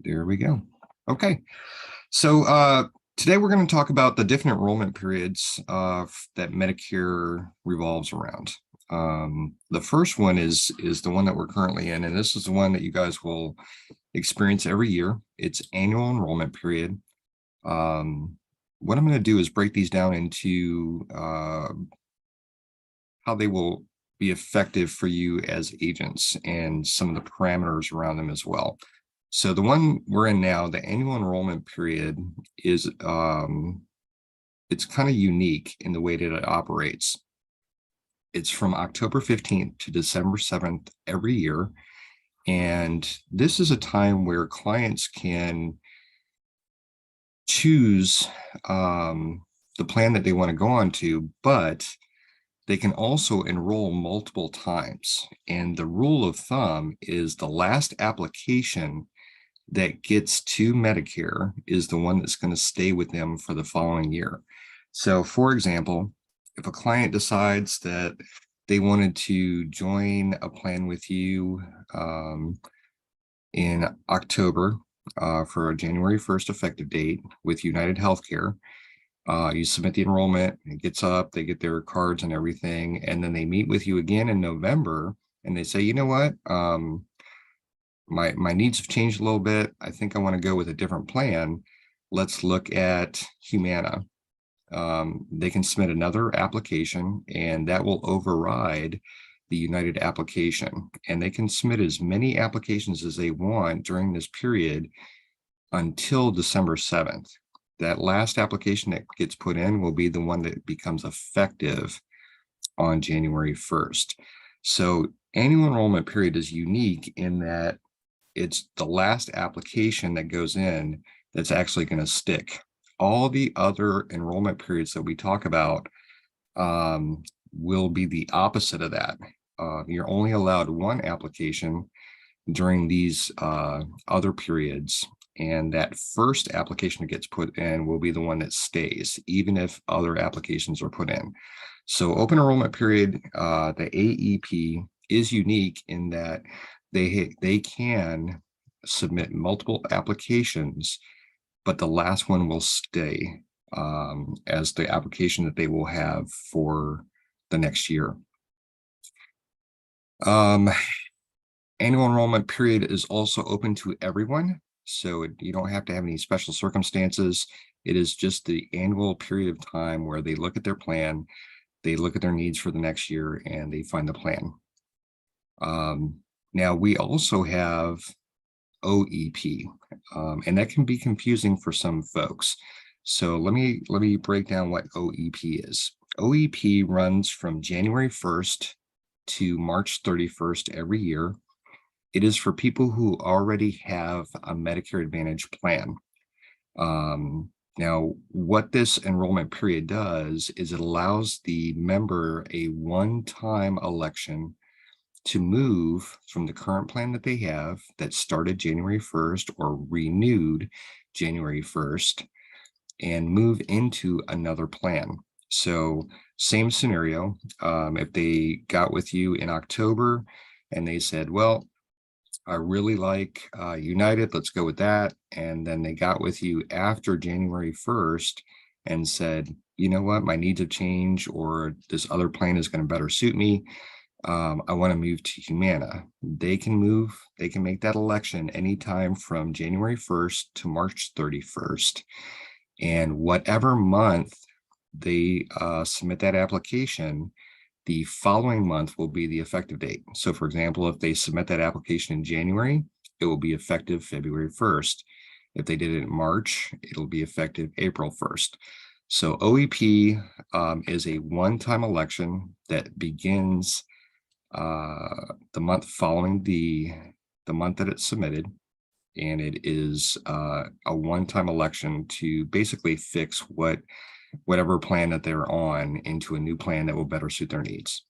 There we go. Okay. So today we're going to talk about the different enrollment periods that Medicare revolves around. The first one is the one that we're currently in, and this is the one that you guys will experience every year. It's annual enrollment period. What I'm going to do is break these down into how they will be effective for you as agents and some of the parameters around them as well. So the one we're in now, the annual enrollment period, is it's kind of unique in the way that it operates. It's from October 15th to December 7th every year. And this is a time where clients can choose the plan that they want to go on to, but they can also enroll multiple times. And the rule of thumb is the last application that gets to Medicare is the one that's going to stay with them for the following year. So, for example, if a client decides that they wanted to join a plan with you in October for a January 1st effective date with United Healthcare, you submit the enrollment, it gets up, they get their cards and everything, and then they meet with you again in November and they say, you know what, my needs have changed a little bit. I think I want to go with a different plan. Let's look at Humana. They can submit another application and that will override the United application. And they can submit as many applications as they want during this period until December 7th. That last application that gets put in will be the one that becomes effective on January 1st. So annual enrollment period is unique in that it's the last application that goes in that's actually going to stick. All the other enrollment periods that we talk about will be the opposite of that. You're only allowed one application during these other periods, and that first application that gets put in will be the one that stays, even if other applications are put in. So open enrollment period, the AEP, is unique in that they can submit multiple applications, but the last one will stay as the application that they will have for the next year. Annual enrollment period is also open to everyone, so you don't have to have any special circumstances. It is just the annual period of time where they look at their plan, they look at their needs for the next year, and they find the plan. Now, we also have OEP, and that can be confusing for some folks. So let me break down what OEP is. OEP runs from January 1st to March 31st every year. It is for people who already have a Medicare Advantage plan. Now, what this enrollment period does is it allows the member a one-time election to move from the current plan that they have that started January 1st or renewed January 1st and move into another plan. So same scenario, if they got with you in October and they said, well, I really like United, let's go with that. And then they got with you after January 1st and said, you know what, my needs have changed, or this other plan is going to better suit me. I want to move to Humana. They can make that election anytime from January 1st to March 31st. And whatever month they submit that application, the following month will be the effective date. So for example, if they submit that application in January, it will be effective February 1st. If they did it in March, it'll be effective April 1st. So OEP is a one-time election that begins the month following the month that it's submitted, and it is a one-time election to basically fix whatever plan that they're on into a new plan that will better suit their needs.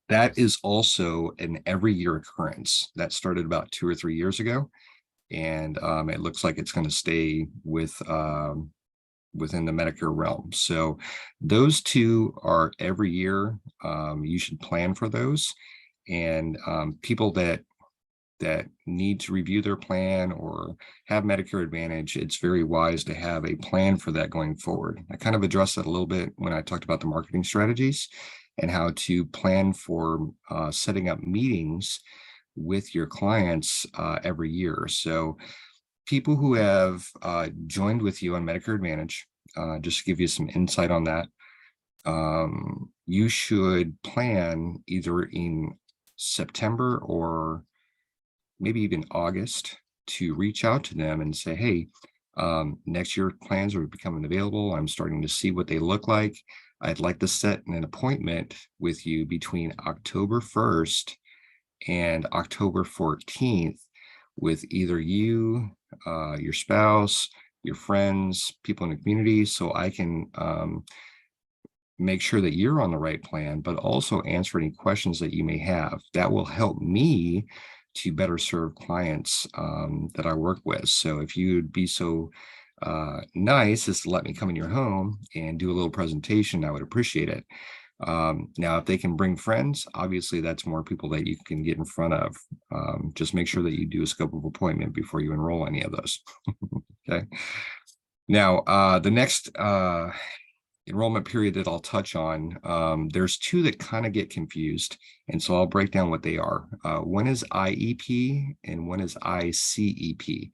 That is also an every year occurrence. That started about 2 or 3 years ago, and it looks like it's going to stay within the Medicare realm. So those two are every year. You should plan for those. And people that that need to review their plan or have Medicare Advantage, it's very wise to have a plan for that going forward. I kind of addressed that a little bit when I talked about the marketing strategies and how to plan for setting up meetings with your clients every year. So people who have joined with you on Medicare Advantage, just to give you some insight on that, you should plan either in September or maybe even August to reach out to them and say, hey, next year plans are becoming available. I'm starting to see what they look like. I'd like to set an appointment with you between October 1st and October 14th with either you, your spouse, your friends, people in the community, so I can make sure that you're on the right plan, but also answer any questions that you may have. That will help me to better serve clients that I work with. So if you'd be so nice as to let me come in your home and do a little presentation, I would appreciate it. Now, if they can bring friends, obviously that's more people that you can get in front of. Just make sure that you do a scope of appointment before you enroll any of those. Okay. Now, the next enrollment period that I'll touch on, there's two that kind of get confused. And so I'll break down what they are. One is IEP and one is ICEP.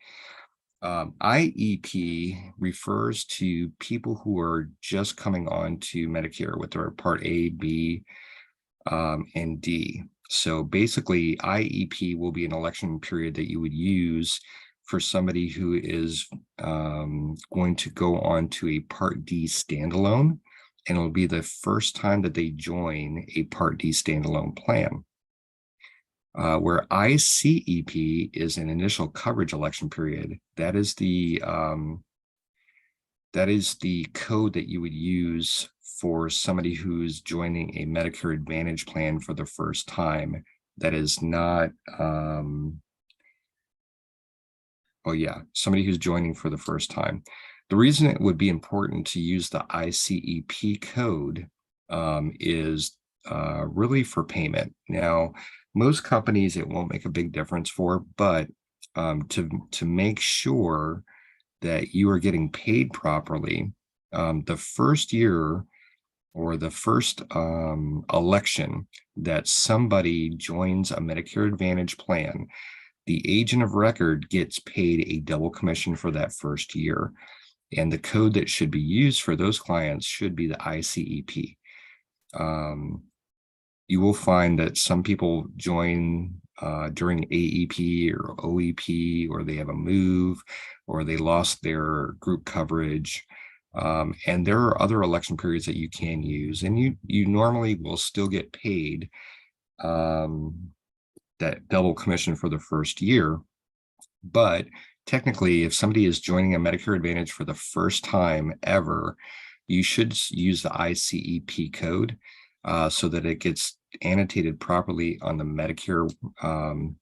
IEP refers to people who are just coming on to Medicare with their Part A, B, and D. So basically, IEP will be an election period that you would use for somebody who is going to go on to a Part D standalone, and it'll be the first time that they join a Part D standalone plan. Where ICEP is an initial coverage election period, that is the code that you would use for somebody who's joining a Medicare Advantage plan for the first time. That is not, somebody who's joining for the first time. The reason it would be important to use the ICEP code is really for payment. Now, most companies it won't make a big difference for, but to make sure that you are getting paid properly, the first year or the first election that somebody joins a Medicare Advantage plan, the agent of record gets paid a double commission for that first year. And the code that should be used for those clients should be the ICEP. You will find that some people join during AEP or OEP, or they have a move, or they lost their group coverage. And there are other election periods that you can use, and you normally will still get paid that double commission for the first year. But technically, if somebody is joining a Medicare Advantage for the first time ever, you should use the ICEP code so that it gets annotated properly on the Medicare,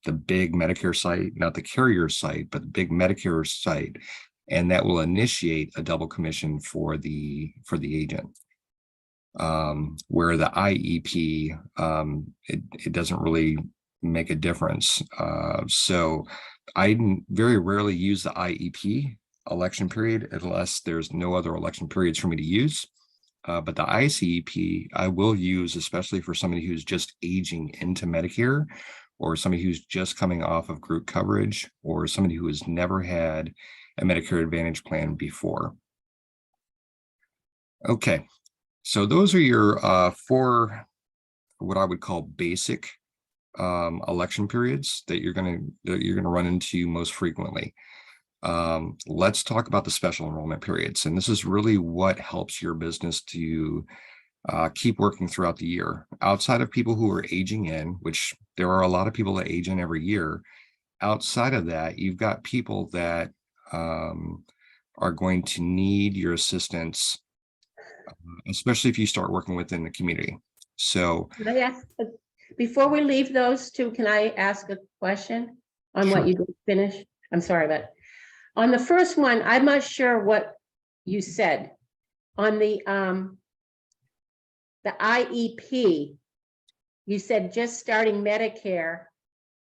the big Medicare site, not the carrier site, but the big Medicare site, and that will initiate a double commission for the agent. Where the IEP, it doesn't really make a difference. So I very rarely use the IEP election period unless there's no other election periods for me to use. But the ICEP I will use, especially for somebody who's just aging into Medicare, or somebody who's just coming off of group coverage, or somebody who has never had a Medicare Advantage plan before. Okay, so those are your four, what I would call basic election periods that you're going to run into most frequently. Let's talk about the special enrollment periods. And this is really what helps your business to keep working throughout the year. Outside of people who are aging in, which there are a lot of people that age in every year, outside of that, you've got people that are going to need your assistance, especially if you start working within the community. So can I ask, before we leave those two, can I ask a question on Sure. what you just finished? I'm sorry, but on the first one, I'm not sure what you said. On the IEP, you said just starting Medicare,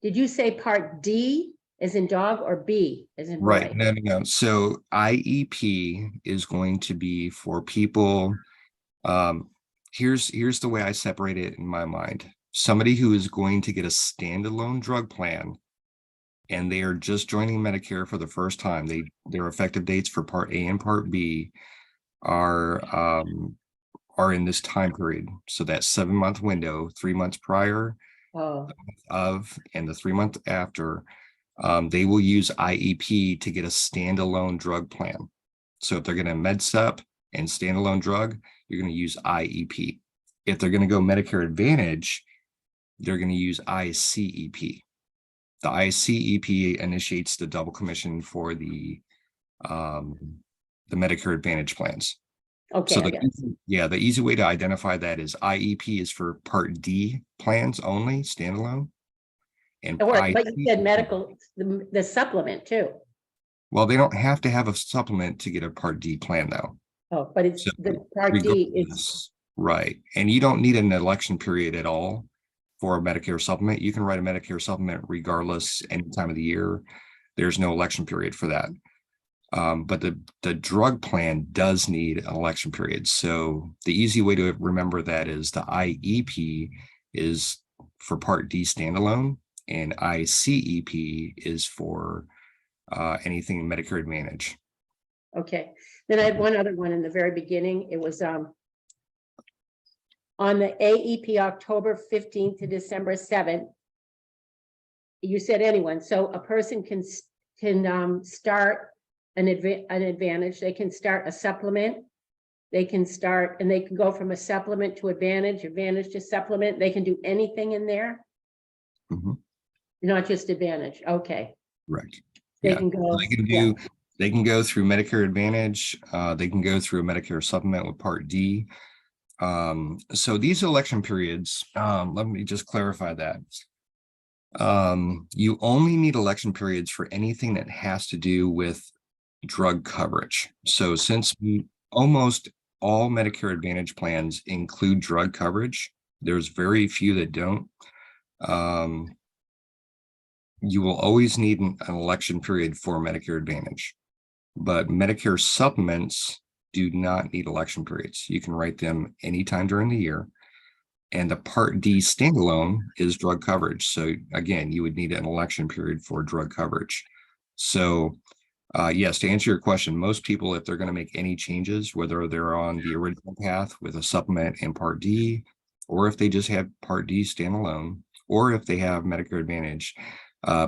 Did you say Part D as in dog or B as in Right. boy? No. So IEP is going to be for people. Here's the way I separate it in my mind. Somebody who is going to get a standalone drug plan and they are just joining Medicare for the first time. Their effective dates for Part A and Part B are in this time period. So that 7-month window, 3 months prior Oh, of and the 3 month after, they will use IEP to get a standalone drug plan. So if they're going to MedSup and standalone drug, you're going to use IEP. If they're going to go Medicare Advantage, they're going to use ICEP. The ICEP initiates the double commission for the Medicare Advantage plans. okay, So I guess. the easy way to identify that is IEP is for Part D plans only, standalone. And But you said ICEP, medical, the supplement too. well, they don't have to have a supplement to get a Part D plan though. Oh, but it's So the Part D is, regardless, right. And you don't need an election period at all for a Medicare supplement. You can write a Medicare supplement regardless any time of the year. There's no election period for that. But the drug plan does need an election period. So the easy way to remember that is the IEP is for Part D standalone, and ICEP is for anything in Medicare Advantage. okay. Then I had one other one in the very beginning. It was on the AEP October 15th to December 7th. You said anyone, so a person can start an advantage, they can start a supplement, they can start, and they can go from a supplement to advantage to supplement, they can do anything in there, Mhm. not just advantage, okay. Right. They Yeah. can go, Yeah. They can go through Medicare Advantage. They can go through a Medicare supplement with Part D. So these election periods, let me just clarify that. You only need election periods for anything that has to do with drug coverage. So since almost all Medicare Advantage plans include drug coverage, there's very few that don't. You will always need an election period for Medicare Advantage, but Medicare supplements do not need election periods. You can write them anytime during the year. And the Part D standalone is drug coverage. So again, you would need an election period for drug coverage. So yes, to answer your question, most people, if they're going to make any changes, whether they're on the original path with a supplement and Part D, or if they just have Part D standalone, or if they have Medicare Advantage,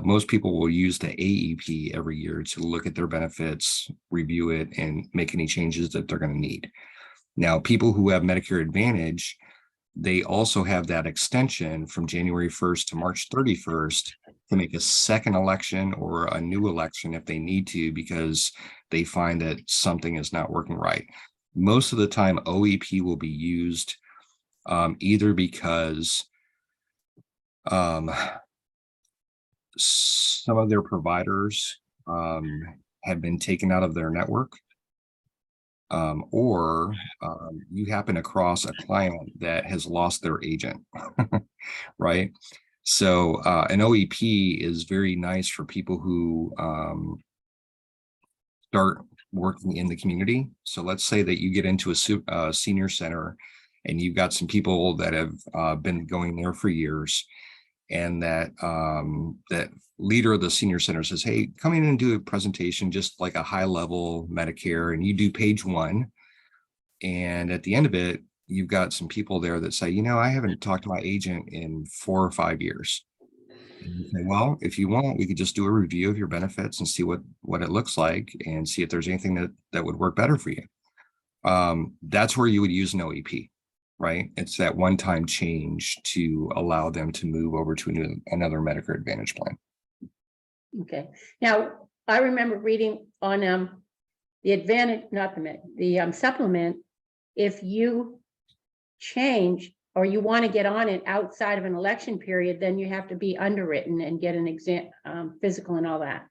most people will use the AEP every year to look at their benefits, review it, and make any changes that they're going to need. Now, people who have Medicare Advantage, they also have that extension from January 1st to March 31st to make a second election or a new election if they need to, because they find that something is not working right. Most of the time, OEP will be used either because some of their providers have been taken out of their network, or you happen across a client that has lost their agent, right? So an OEP is very nice for people who start working in the community. So let's say that you get into a senior center and you've got some people that have been going there for years, and that leader of the senior center says, hey, come in and do a presentation, just like a high level Medicare, and you do page 1. And at the end of it, you've got some people there that say, I haven't talked to my agent in 4 or 5 years. And you say, well, if you want, we could just do a review of your benefits and see what it looks like and see if there's anything that would work better for you. That's where you would use an OEP, right? It's that one-time change to allow them to move over to another Medicare Advantage plan. okay. Now, I remember reading on the advantage, not the supplement, if you change or you want to get on it outside of an election period, then you have to be underwritten and get an exam, physical and all that.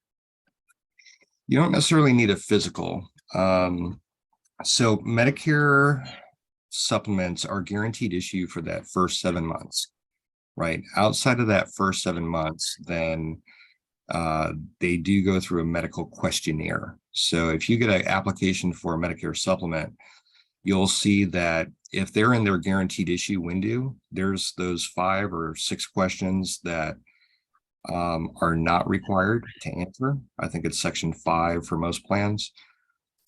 You don't necessarily need a physical. So Medicare supplements are guaranteed issue for that first 7 months. right? Outside of that first 7 months, then they do go through a medical questionnaire. So if you get an application for a Medicare supplement, you'll see that if they're in their guaranteed issue window, there's those 5 or 6 questions that are not required to answer. I think it's section 5 for most plans.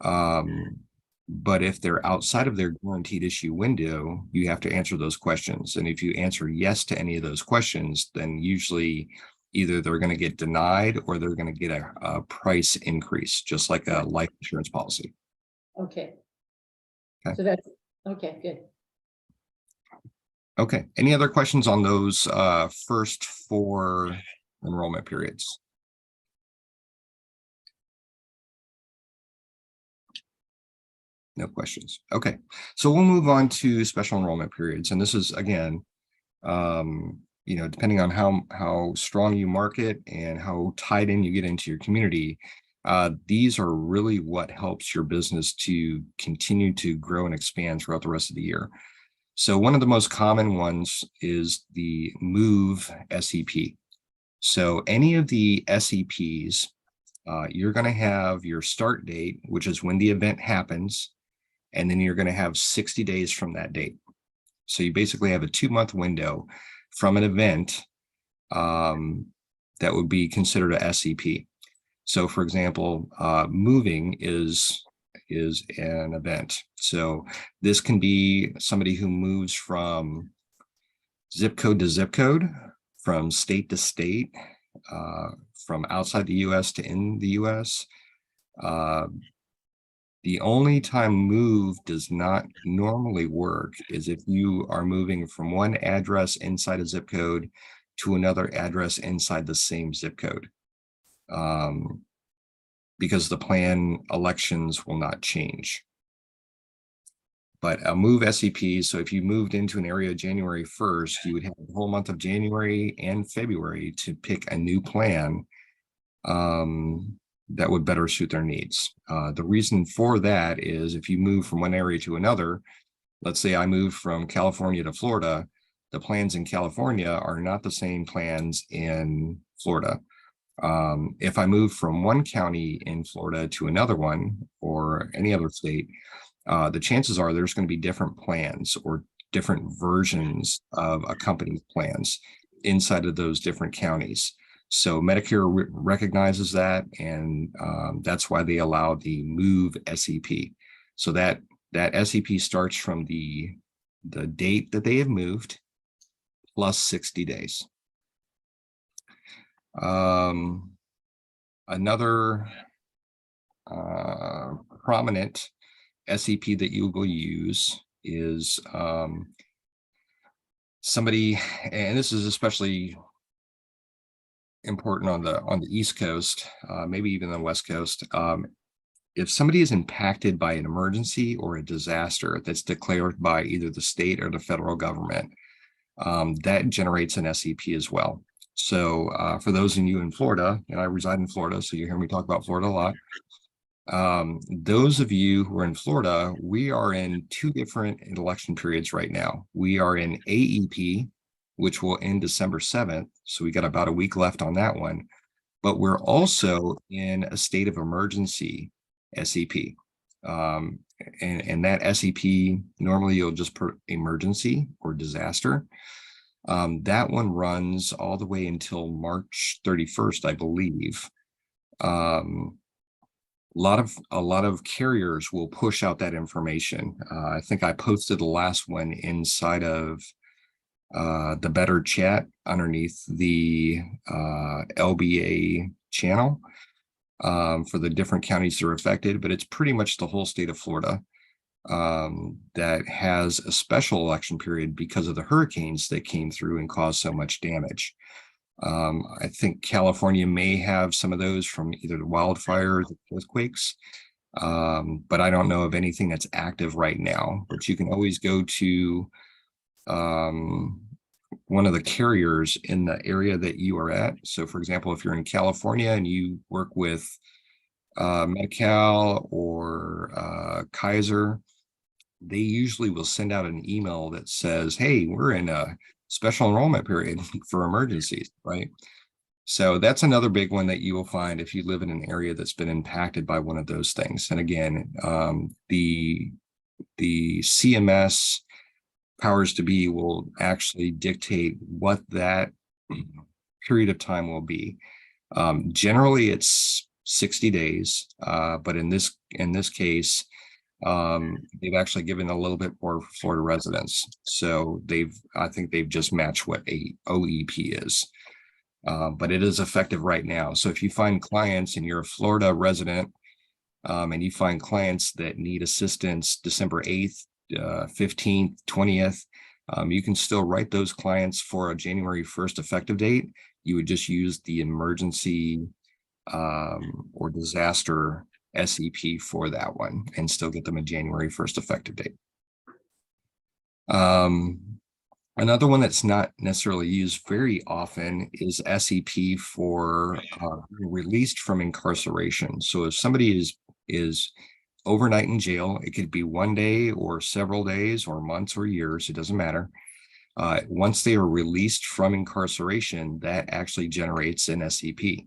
But if they're outside of their guaranteed issue window, you have to answer those questions. And if you answer yes to any of those questions, then usually either they're going to get denied or they're going to get a price increase, just like a life insurance policy. Okay. Okay. So that's, okay, good. Okay. Any other questions on those first 4 enrollment periods? No questions. Okay. So we'll move on to special enrollment periods. And this is, again, depending on how strong you market and how tied in you get into your community, these are really what helps your business to continue to grow and expand throughout the rest of the year. So one of the most common ones is the MOVE SEP. So any of the SEPs, you're going to have your start date, which is when the event happens, and then you're going to have 60 days from that date. So you basically have a 2-month window from an event that would be considered a SEP. So for example, moving is an event. So this can be somebody who moves from zip code to zip code, from state to state, from outside the US to in the US. The only time move does not normally work is if you are moving from one address inside a zip code to another address inside the same zip code, because the plan elections will not change. But a move SEP, so if you moved into an area January 1st, you would have the whole month of January and February to pick a new plan that would better suit their needs. The reason for that is if you move from one area to another, let's say I moved from California to Florida, the plans in California are not the same plans in Florida. If I move from one county in Florida to another one or any other state, the chances are there's going to be different plans or different versions of a company's plans inside of those different counties. So Medicare recognizes that, and that's why they allow the MOVE SEP. So that SEP starts from the date that they have moved plus 60 days. Another prominent SEP that you will use is somebody, and this is especially important on the East Coast, maybe even the West Coast. If somebody is impacted by an emergency or a disaster that's declared by either the state or the federal government, that generates an SEP as well. So for those of you in Florida, and I reside in Florida, so you hear me talk about Florida a lot. Those of you who are in Florida, we are in 2 different election periods right now. We are in AEP, which will end December 7th. So we got about a week left on that one. But we're also in a state of emergency SEP. And that SEP, normally you'll just put emergency or disaster. That one runs all the way until March 31st, I believe. A lot of carriers will push out that information. I think I posted the last one inside of the Better Chat underneath the LBA channel for the different counties that are affected, but it's pretty much the whole state of Florida that has a special election period because of the hurricanes that came through and caused so much damage. I think California may have some of those from either the wildfires or earthquakes, but I don't know of anything that's active right now. But you can always go to one of the carriers in the area that you are at. So for example, if you're in California and you work with Medi-Cal or Kaiser, they usually will send out an email that says, hey, we're in a special enrollment period for emergencies, right? So that's another big one that you will find if you live in an area that's been impacted by one of those things. And again, the CMS powers to be will actually dictate what that period of time will be. Generally, it's 60 days, but in this case, they've actually given a little bit more for Florida residents. So I think they've just matched what a OEP is. But it is effective right now. So if you find clients and you're a Florida resident, and you find clients that need assistance December 8th, 15th, 20th, you can still write those clients for a January 1st effective date. You would just use the emergency or disaster SEP for that one and still get them a January 1st effective date. Another one that's not necessarily used very often is SEP for released from incarceration. So if somebody is overnight in jail, it could be one day or several days or months or years, it doesn't matter. Once they are released from incarceration, that actually generates an SEP.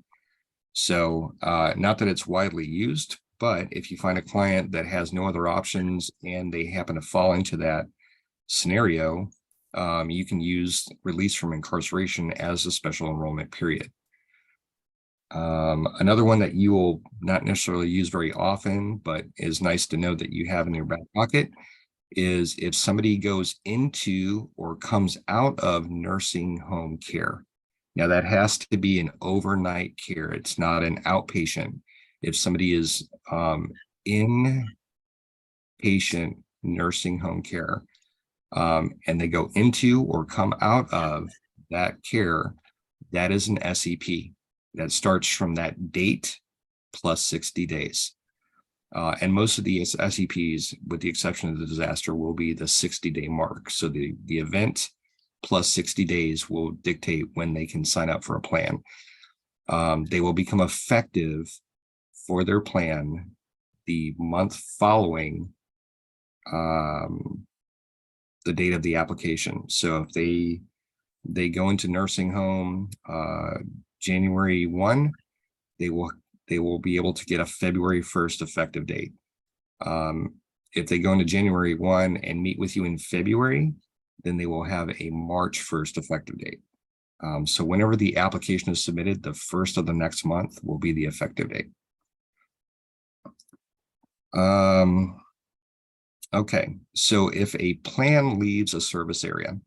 So not that it's widely used, but if you find a client that has no other options and they happen to fall into that scenario, you can use release from incarceration as a special enrollment period. Another one that you will not necessarily use very often, but is nice to know that you have in your back pocket, is if somebody goes into or comes out of nursing home care. Now that has to be an overnight care. It's not an outpatient. If somebody is in patient nursing home care, and they go into or come out of that care, that is an SEP that starts from that date plus 60 days. And most of the SEPs, with the exception of the disaster, will be the 60-day mark. So the event plus 60 days will dictate when they can sign up for a plan. They will become effective for their plan the month following the date of the application. So if they go into nursing home January 1, they will be able to get a February 1st effective date. If they go into January 1 and meet with you in February, then they will have a March 1st effective date. So whenever the application is submitted, the first of the next month will be the effective date. Okay, so if a plan leaves a service area,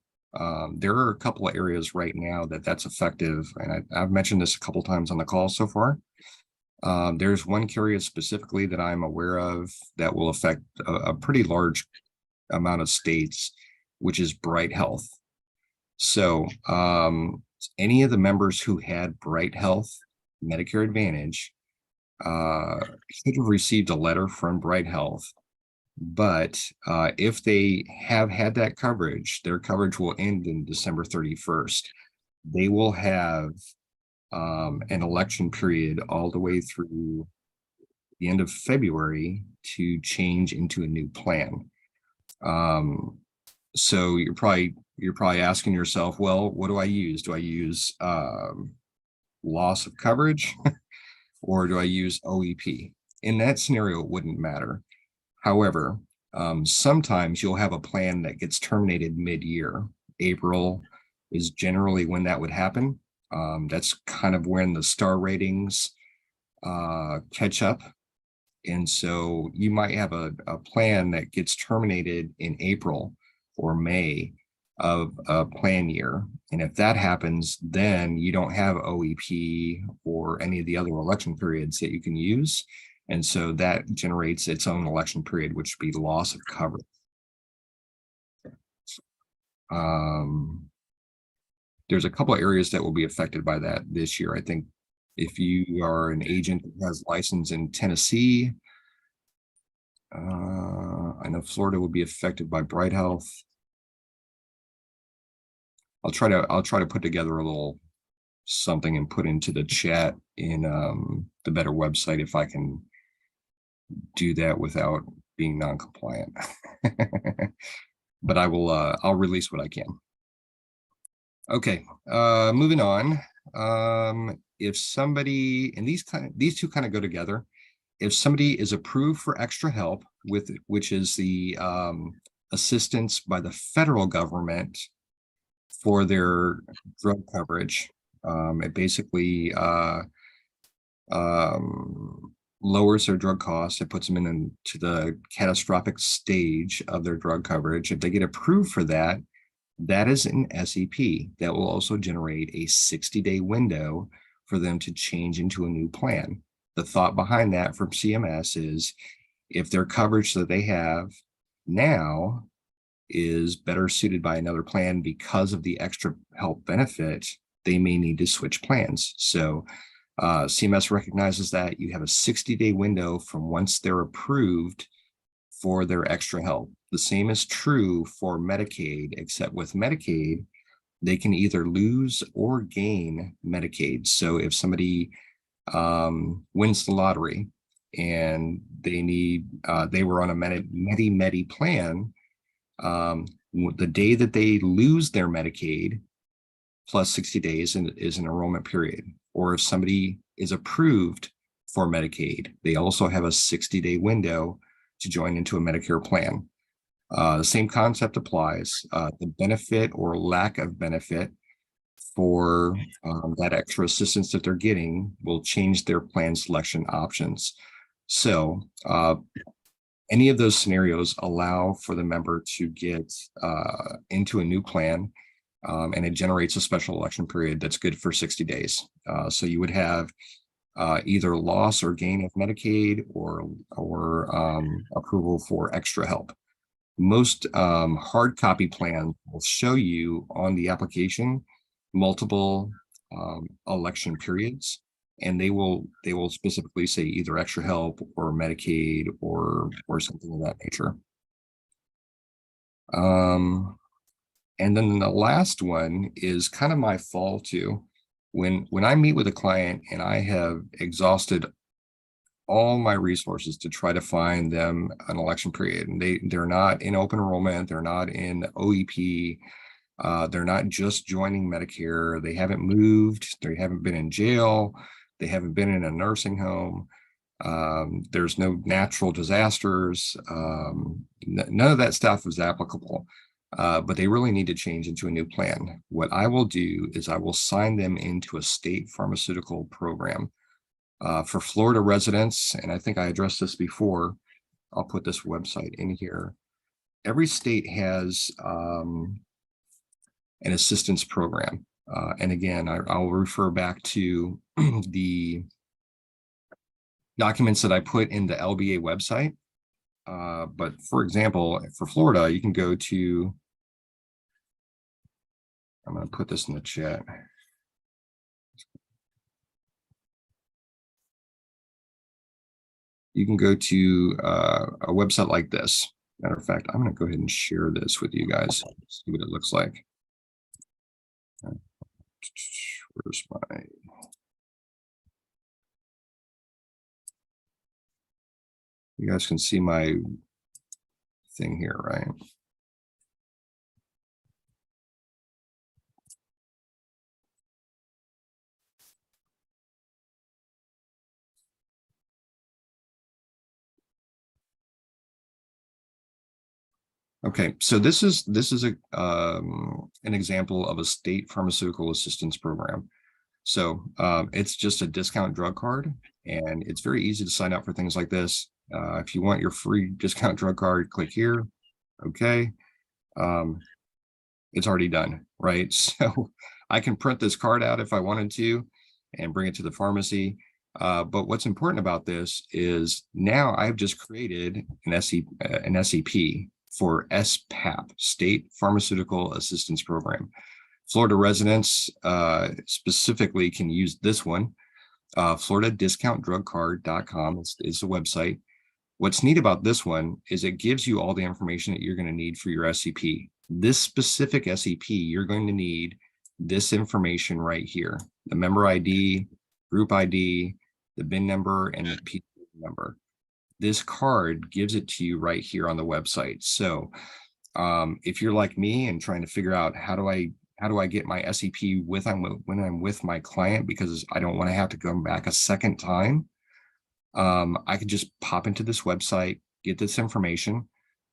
there are a couple of areas right now that's effective, and I've mentioned this a couple times on the call so far. There's one carrier specifically that I'm aware of that will affect a pretty large amount of states, which is Bright Health. So any of the members who had Bright Health Medicare Advantage should have received a letter from Bright Health. But if they have had that coverage, their coverage will end in December 31st. They will have an election period all the way through the end of February to change into a new plan. So you're probably asking yourself, well, what do I use? Do I use loss of coverage or do I use OEP? In that scenario, it wouldn't matter. However, sometimes you'll have a plan that gets terminated mid-year. April is generally when that would happen. That's kind of when the star ratings catch up. And so you might have a plan that gets terminated in April or May of a plan year. And if that happens, then you don't have OEP or any of the other election periods that you can use. And so that generates its own election period, which would be loss of coverage. There's a couple of areas that will be affected by that this year. I think if you are an agent that has license in Tennessee, I know Florida will be affected by Bright Health. I'll try to put together a little something and put into the chat in the Better website if I can do that without being non-compliant. But I'll release what I can. Okay, moving on. If somebody, and these two kind of go together. If somebody is approved for extra help with, which is the assistance by the federal government for their drug coverage, it basically lowers their drug costs. It puts them into the catastrophic stage of their drug coverage. If they get approved for that, that is an SEP that will also generate a 60-day window for them to change into a new plan. The thought behind that from CMS is if their coverage that they have now is better suited by another plan because of the extra health benefit, they may need to switch plans. So CMS recognizes that you have a 60-day window from once they're approved for their extra help. The same is true for Medicaid, except with Medicaid, they can either lose or gain Medicaid. So if somebody wins the lottery and they were on a Medi plan, the day that they lose their Medicaid plus 60 days is an enrollment period. Or if somebody is approved for Medicaid, they also have a 60-day window to join into a Medicare plan. The same concept applies. The benefit or lack of benefit for that extra assistance that they're getting will change their plan selection options. So any of those scenarios allow for the member to get into a new plan, and it generates a special election period that's good for 60 days. So you would have either loss or gain of Medicaid or approval for extra help. Most hard copy plans will show you on the application multiple election periods, and they will specifically say either extra help or Medicaid or something of that nature. And then the last one is kind of my fall too. When I meet with a client and I have exhausted all my resources to try to find them an election period, and they're not in open enrollment, they're not in OEP, they're not just joining Medicare, they haven't moved, they haven't been in jail, they haven't been in a nursing home, there's no natural disasters, none of that stuff is applicable. But they really need to change into a new plan. What I will do is I will sign them into a state pharmaceutical program. For Florida residents, and I think I addressed this before, I'll put this website in here. Every state has an assistance program. And again, I'll refer back to the documents that I put in the LBA website. But for example, for Florida, you can go to, I'm going to put this in the chat. You can go to a website like this. Matter of fact, I'm going to go ahead and share this with you guys, see what it looks like. Where's my... You guys can see my thing here, right? Okay, so this is an example of a state pharmaceutical assistance program. So it's just a discount drug card, and it's very easy to sign up for things like this. If you want your free discount drug card, click here. Okay, it's already done, right? So I can print this card out if I wanted to and bring it to the pharmacy. But what's important about this is now I've just created an SEP for SPAP, State Pharmaceutical Assistance Program. Florida residents specifically can use this one. FloridaDiscountDrugCard.com is the website. What's neat about this one is it gives you all the information that you're going to need for your SEP. This specific SEP, you're going to need this information right here: the member ID, group ID, the BIN number, and the P number. This card gives it to you right here on the website. So if you're like me and trying to figure out how do I how do I get my SEP when I'm with my client, because I don't want to have to come back a second time. I could just pop into this website, get this information.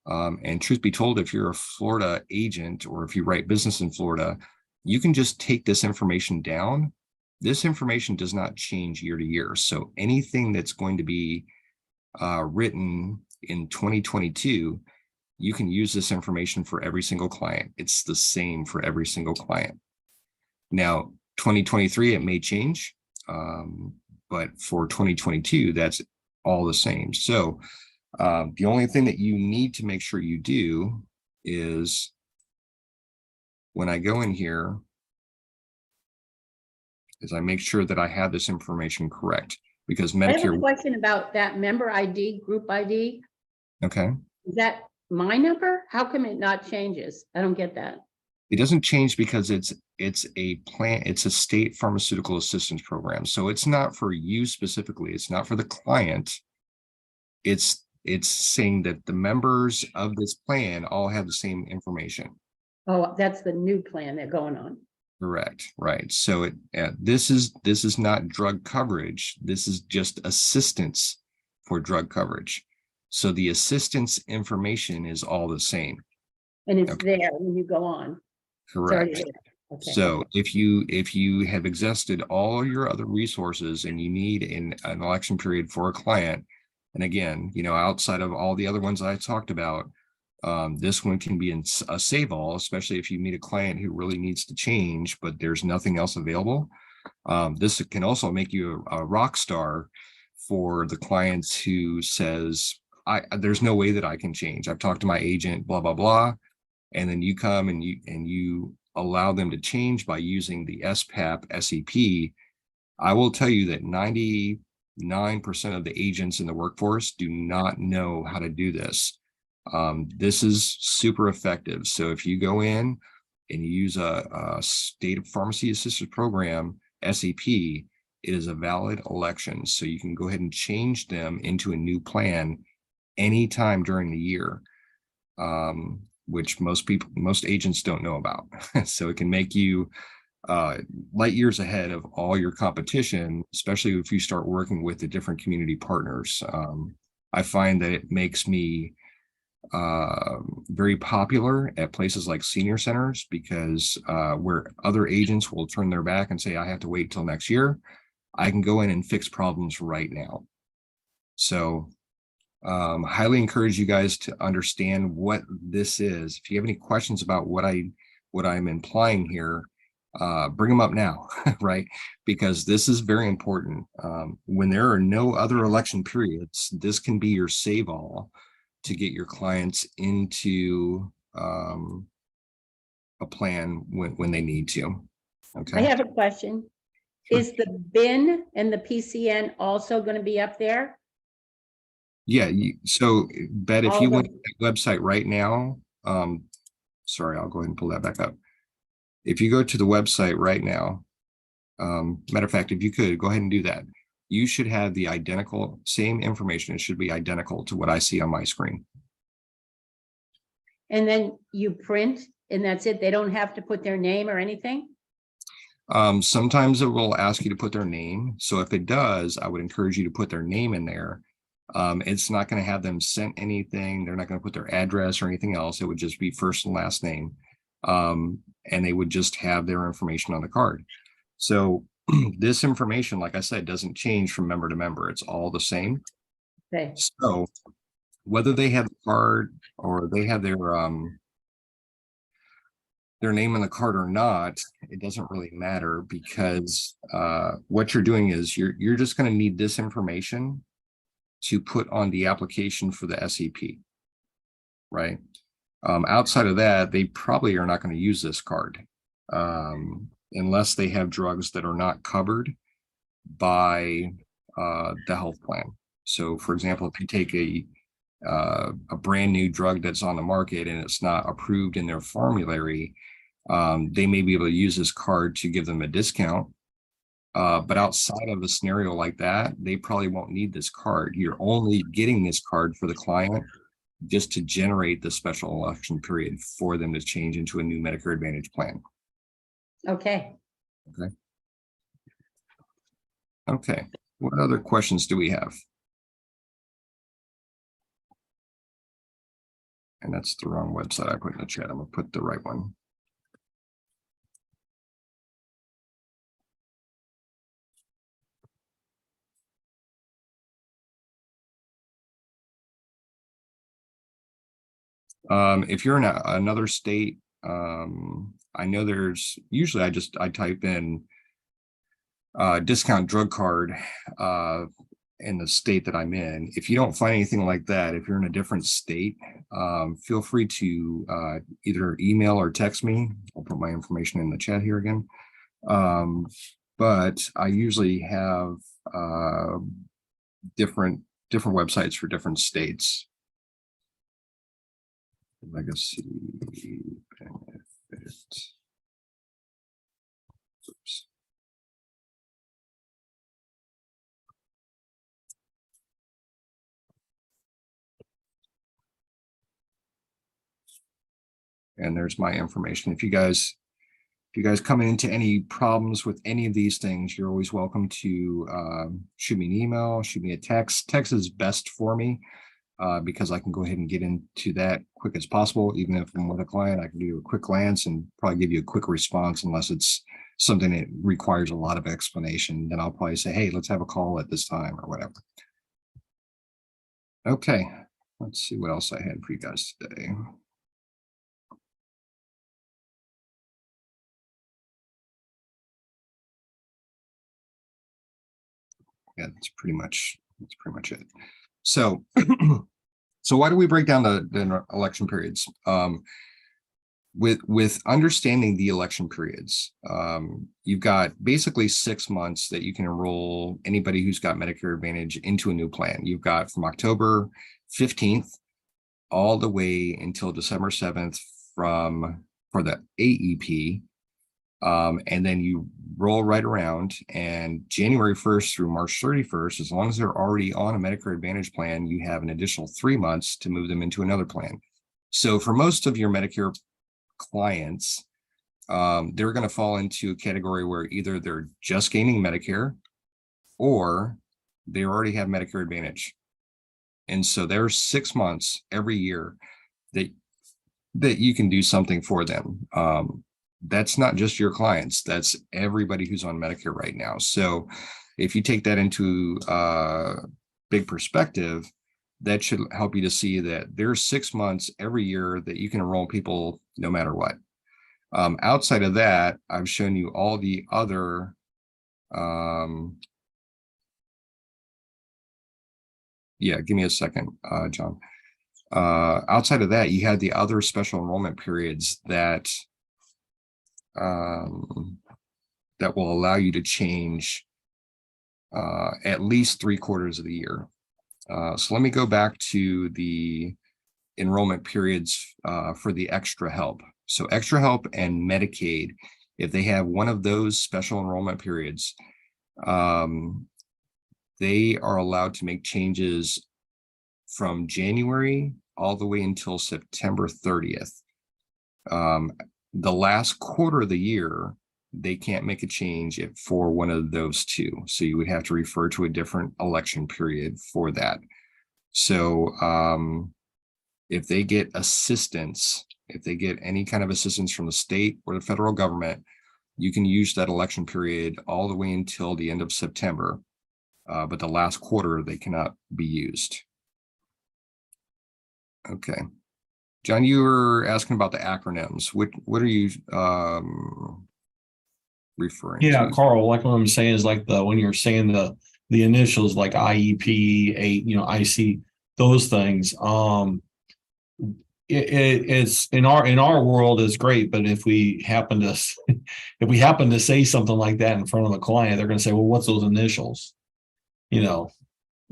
And truth be told, if you're a Florida agent or if you write business in Florida, you can just take this information down. This information does not change year to year. So anything that's going to be written in 2022, you can use this information for every single client. It's the same for every single client. Now, 2023, it may change, but for 2022, that's all the same. So the only thing that you need to make sure you do is when I go in here, is I make sure that I have this information correct, because I have a Medicare. question about that member ID, group ID. Okay. Is that my number? How come it not changes? I don't get that. It doesn't change because it's a plan, it's a state pharmaceutical assistance program. So it's not for you specifically, it's not for the client. It's saying that the members of this plan all have the same information. Oh, that's the new plan they're going on. Correct, right. So this is not drug coverage. This is just assistance for drug coverage. So the assistance information is all the same. And it's Okay. there when you go on. It's already Correct. there. Okay. So if you have exhausted all your other resources and you need an election period for a client, and again, outside of all the other ones I talked about, this one can be in a save all, especially if you meet a client who really needs to change, but there's nothing else available. This can also make you a rock star for the clients who says, there's no way that I can change. I've talked to my agent, blah, blah, blah. And then you come and you allow them to change by using the SPAP SEP. I will tell you that 99% of the agents in the workforce do not know how to do this. This is super effective. So if you go in and you use a state pharmacy assistance program, SEP, it is a valid election. So you can go ahead and change them into a new plan anytime during the year, which most agents don't know about. So it can make you light years ahead of all your competition, especially if you start working with the different community partners. I find that it makes me very popular at places like senior centers, because where other agents will turn their back and say, I have to wait till next year, I can go in and fix problems right now. So highly encourage you guys to understand what this is. If you have any questions about what I'm implying here, bring them up now, right? Because this is very important. When there are no other election periods, this can be your save all to get your clients into a plan when they need to. Okay. I have a question. Sure. Is the BIN and the PCN also going to be up there? Yeah. So, Bet, if All you of went them? to the website right now, sorry, I'll go ahead and pull that back up. If you go to the website right now, matter of fact, if you could go ahead and do that, you should have the same information. It should be identical to what I see on my screen. And then you print and that's it? They don't have to put their name or anything? Sometimes it will ask you to put their name. So if it does, I would encourage you to put their name in there. It's not going to have them sent anything. They're not going to put their address or anything else. It would just be first and last name. And they would just have their information on the card. So this information, like I said, doesn't change from member to member. It's all the same. Okay. So whether they have the card or they have their name on the card or not, it doesn't really matter, because what you're doing is you're just going to need this information to put on the application for the SEP, right? Outside of that, they probably are not going to use this card unless they have drugs that are not covered by the health plan. So for example, if you take a brand new drug that's on the market and it's not approved in their formulary, they may be able to use this card to give them a discount. But outside of a scenario like that, they probably won't need this card. You're only getting this card for the client just to generate the special election period for them to change into a new Medicare Advantage plan. Okay. Okay, what other questions do we have? And that's the wrong website I put in the chat. I'm gonna put the right one. If you're in another state, I know there's usually I type in discount drug card in the state that I'm in. If you don't find anything like that, if you're in a different state, feel free to either email or text me. I'll put my information in the chat here again. But I usually have different websites for different states. Legacy benefit. Oops. And there's my information. If you guys come into any problems with any of these things, you're always welcome to shoot me an email, shoot me a text. Text is best for me because I can go ahead and get into that quick as possible. Even if I'm with a client, I can do a quick glance and probably give you a quick response, unless it's something that requires a lot of explanation. Then I'll probably say, hey, let's have a call at this time or whatever. Okay, let's see what else I had for you guys today. Yeah, that's pretty much it. So, so why do we break down the election periods? With understanding the election periods, you've got basically 6 months that you can enroll anybody who's got Medicare Advantage into a new plan. You've got from October 15th all the way until December 7th for the AEP. And then you roll right around, and January 1st through March 31st, as long as they're already on a Medicare Advantage plan, you have an additional 3 months to move them into another plan. So for most of your Medicare clients, they're going to fall into a category where either they're just gaining Medicare or they already have Medicare Advantage. And so there's 6 months every year that you can do something for them. That's not just your clients, that's everybody who's on Medicare right now. So if you take that into big perspective, that should help you to see that there's 6 months every year that you can enroll people no matter what. Outside of that, I've shown you all the other yeah, give me a second, John. Outside of that, you had the other special enrollment periods that that will allow you to change at least 3/4 of the year. So let me go back to the enrollment periods for the extra help. So extra help and Medicaid, if they have one of those special enrollment periods, they are allowed to make changes from January all the way until September 30th. The last quarter of the year, they can't make a change for one of those two. So you would have to refer to a different election period for that. So if they get assistance, if they get any kind of assistance from the state or the federal government, you can use that election period all the way until the end of September. But the last quarter, they cannot be used. Okay. John, you were asking about the acronyms. What are you referring to? Yeah, Carl, like what I'm saying is like when you're saying the initials like IEP, IC, those things. It's in our world is great, but if we happen to say something like that in front of a client, they're going to say, well, what's those initials?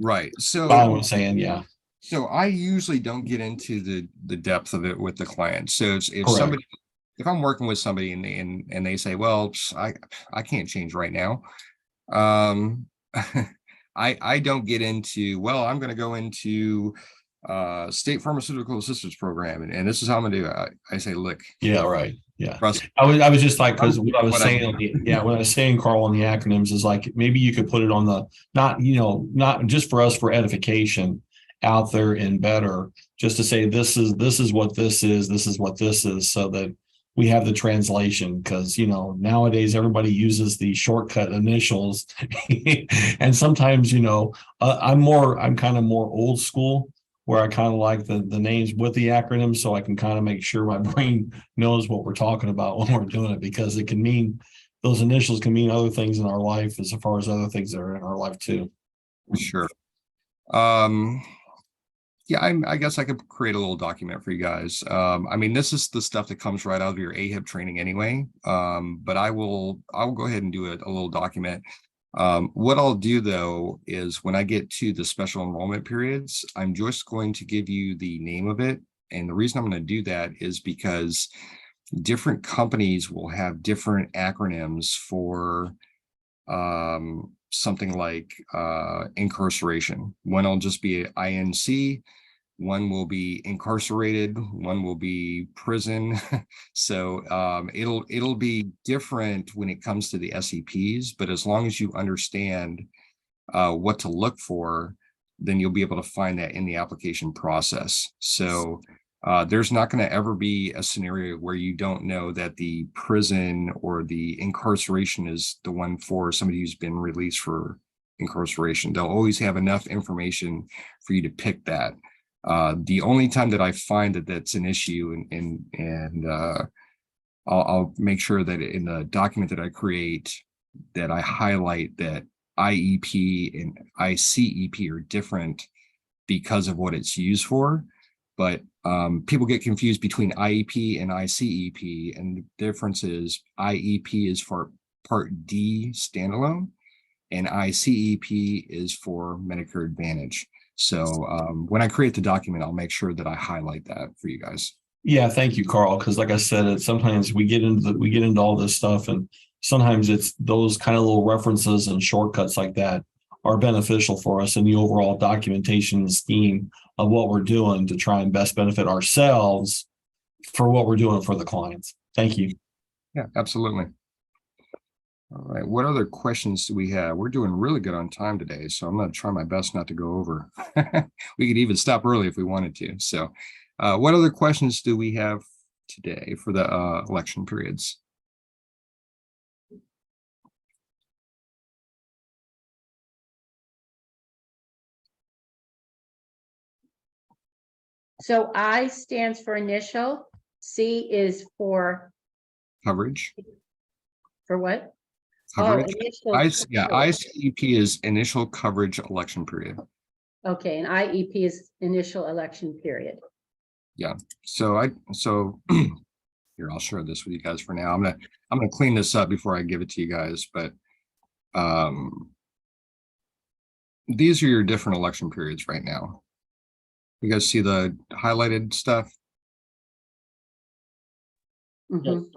Right. So I'm saying, yeah. So I usually don't get into the depth of it with the client. So if Correct. if I'm working with somebody and they say, well, I can't change right now. I don't get into, well, I'm going to go into state pharmaceutical assistance program and this is how I'm going to do it. I say, look, yeah, right. Yeah. Trust. I was just like, because what I was What I saying, what I was saying, Carl, on the acronyms is like, maybe you could put it on the, not, not just for us for edification out there in better, just to say, this is what this is what this is, so that we have the translation. Because, nowadays everybody uses the shortcut initials. And sometimes, I'm kind of more old school, where I kind of like the names with the acronyms, so I can kind of make sure my brain knows what we're talking about when we're doing it, because it can mean, those initials can mean other things in our life as far as other things that are in our life too. Sure. Yeah, I guess I could create a little document for you guys. I mean, this is the stuff that comes right out of your AHIP training anyway. But I'll go ahead and do a little document. What I'll do though is when I get to the special enrollment periods, I'm just going to give you the name of it. And the reason I'm going to do that is because different companies will have different acronyms for something like incarceration. One will just be INC, one will be incarcerated, one will be prison. So it'll be different when it comes to the SEPs, but as long as you understand what to look for, then you'll be able to find that in the application process. So there's not going to ever be a scenario where you don't know that the prison or the incarceration is the one for somebody who's been released for incarceration. They'll always have enough information for you to pick that. The only time that I find that that's an issue, and I'll make sure that in the document that I create, that I highlight that IEP and ICEP are different because of what it's used for. But people get confused between IEP and ICEP, and the difference is IEP is for Part D standalone, and ICEP is for Medicare Advantage. So when I create the document, I'll make sure that I highlight that for you guys. Yeah, thank you, Carl. Because like I said, sometimes we get into all this stuff, and sometimes it's those kind of little references and shortcuts like that are beneficial for us in the overall documentation scheme of what we're doing to try and best benefit ourselves for what we're doing for the clients. Thank you. Yeah, absolutely. All right, what other questions do we have? We're doing really good on time today, so I'm going to try my best not to go over. We could even stop early if we wanted to. So what other questions do we have today for the election periods? So I stands for initial, C is for Coverage. what? Coverage. Initial. ICEP is initial coverage election period. Okay, and IEP is initial election period. Yeah. So here, I'll share this with you guys for now. I'm gonna clean this up before I give it to you guys, but these are your different election periods right now. You guys see the highlighted stuff? Mhm.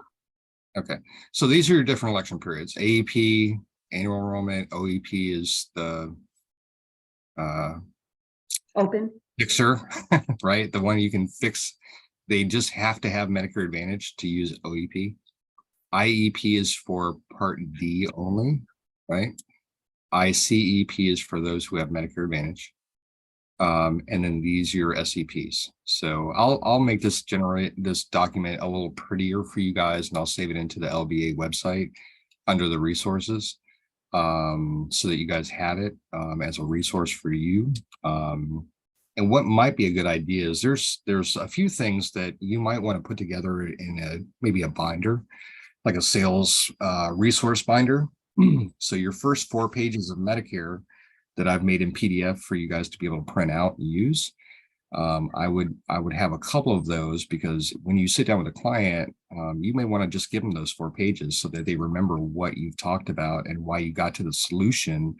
Okay, so these are your different election periods. AEP, annual enrollment. OEP is the Open. fixer, right? The one you can fix. They just have to have Medicare Advantage to use OEP. IEP is for Part D only, right? ICEP is for those who have Medicare Advantage. And then these are your SEPs. So I'll make this document a little prettier for you guys, and I'll save it into the LBA website under the resources, so that you guys have it as a resource for you. And what might be a good idea is there's a few things that you might want to put together in maybe a binder, like a sales resource binder. So your first 4 pages of Medicare that I've made in PDF for you guys to be able to print out and use. I would have a couple of those, because when you sit down with a client, you may want to just give them those 4 pages so that they remember what you've talked about and why you got to the solution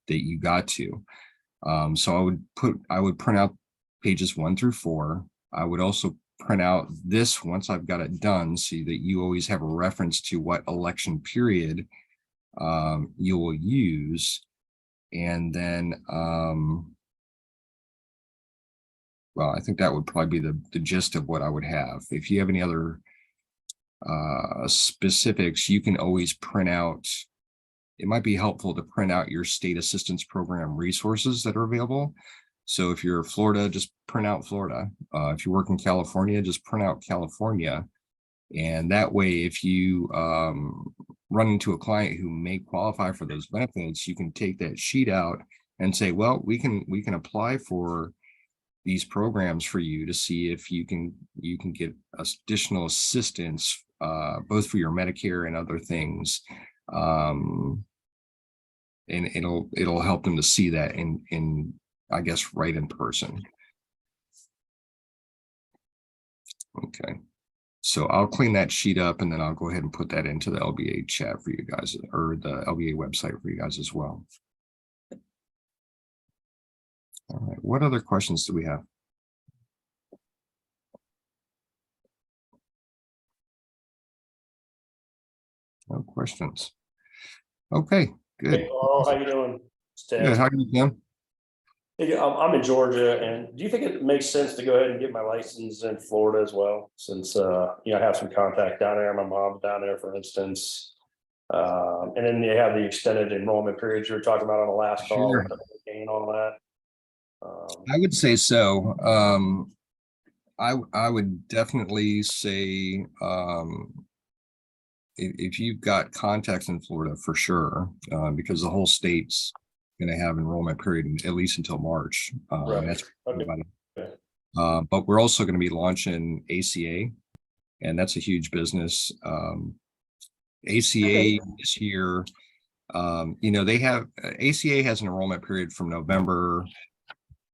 that you got to. So I would print out pages 1 through 4. I would also print out this once I've got it done, so that you always have a reference to what election period you will use. And then, well, I think that would probably be the gist of what I would have. If you have any other specifics, you can always print out. It might be helpful to print out your state assistance program resources that are available. So if you're Florida, just print out Florida. If you work in California, just print out California. And that way, if you run into a client who may qualify for those benefits, you can take that sheet out and say, well, we can apply for these programs for you to see if you can get additional assistance, both for your Medicare and other things. And it'll help them to see that in I guess right in person. Okay, so I'll clean that sheet up and then I'll go ahead and put that into the LBA chat for you guys, or the LBA website for you guys as well. All right, what other questions do we have? No questions. Okay, good. Hey, Carl, how you doing? It's Ted. Good. How are you doing? Hey, I'm in Georgia, and do you think it makes sense to go ahead and get my license in Florida as well? Since I have some contact down there. My mom's down there, for instance. And then you have the extended enrollment periods you were talking about on the last call. Sure. Gain on that. I would say so. I would definitely say if you've got contacts in Florida, for sure, because the whole state's going to have enrollment period at least until March. Right. That's Okay. but we're also going to be launching ACA, and that's a huge business. ACA this year, they have ACA has an enrollment period from November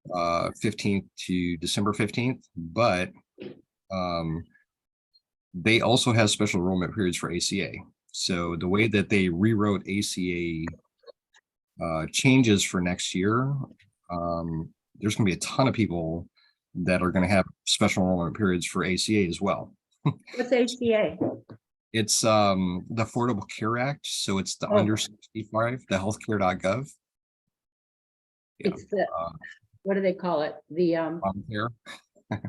15th to December 15th, but they also have special enrollment periods for ACA. So the way that they rewrote ACA changes for next year, there's going to be a ton of people that are going to have special enrollment periods for ACA as well. What's ACA? It's the Affordable Care Act, so it's the under 65, the healthcare.gov. Yeah. It's the, what do they call it? The Obamacare.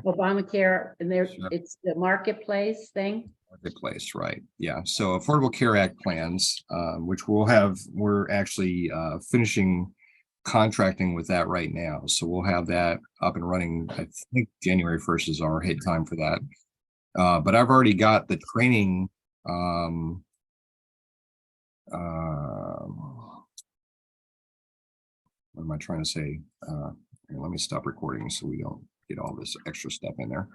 Obamacare, and there's, Sure. it's the marketplace thing. Marketplace, right? Yeah. So Affordable Care Act plans, which we're actually finishing contracting with that right now. So we'll have that up and running. I think January 1st is our hit time for that. But I've already got the training. What am I trying to say? Here, let me stop recording so we don't get all this extra stuff in there.